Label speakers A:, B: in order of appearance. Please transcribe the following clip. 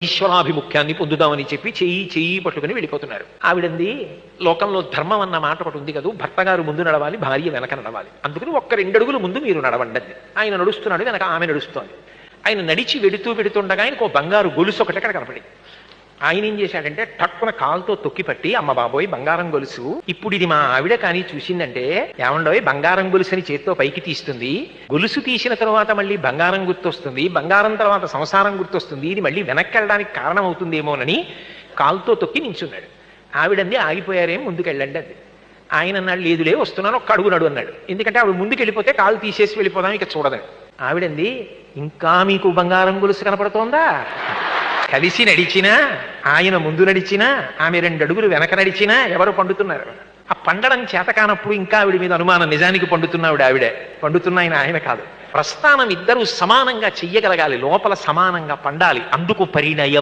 A: ఈశ్వరాభిముఖ్యాన్ని పొందుదామని చెప్పి చెయ్యి చెయ్యి పట్టుకుని వెళ్ళిపోతున్నారు. ఆవిడంది, లోకంలో ధర్మం అన్న మాట ఒకటి ఉంది కదా, భర్త గారు ముందు నడవాలి, భార్య వెనక నడవాలి, అందుకని ఒక్క 2 అడుగులు ముందు మీరు నడవండి. ఆయన నడుస్తున్నాడు, వెనక ఆమె నడుస్తోంది. ఆయన నడిచి వెడుతుండగా ఆయనకు ఓ బంగారు గొలుసు ఒకటి అక్కడ కనపడింది. ఆయన ఏం చేశాడంటే టక్కున కాలుతో తొక్కిపట్టి, అమ్మ బాబోయ్ బంగారం గొలుసు, ఇప్పుడు ఇది మా ఆవిడ కానీ చూసిందంటే, ఏమండోయ్ బంగారం గొలుసు అని చేత్తో పైకి తీస్తుంది, గొలుసు తీసిన తర్వాత మళ్ళీ బంగారం గుర్తొస్తుంది, బంగారం తర్వాత సంసారం గుర్తొస్తుంది, ఇది మళ్ళీ వెనక్కి వెళ్ళడానికి కారణం అవుతుందేమోనని కాలుతో తొక్కి నించున్నాడు. ఆవిడంది, ఆగిపోయారేం, ముందుకెళ్ళండి అంది. ఆయన అన్నాడు, లేదులే వస్తున్నాను, ఒక్క అడుగు నడు అన్నాడు. ఎందుకంటే ఆవిడ ముందుకు వెళ్ళిపోతే కాలు తీసేసి వెళ్ళిపోదాం, ఇక చూడదని. ఆవిడంది, ఇంకా మీకు బంగారం గొలుసు కనపడుతోందా? కలిసి నడిచినా, ఆయన ముందు నడిచినా, ఆమె 2 అడుగులు వెనక నడిచినా ఎవరు పండుతున్నారు? ఆ పండడం చేత కానప్పుడు ఇంకా ఆవిడ మీద అనుమానం. నిజానికి పండుతున్నావిడ ఆవిడే, పండుతున్న ఆయన కాదు. ప్రస్థానం ఇద్దరు సమానంగా చెయ్యగలగాలి, లోపల సమానంగా పండాలి. అందుకు పరిణయం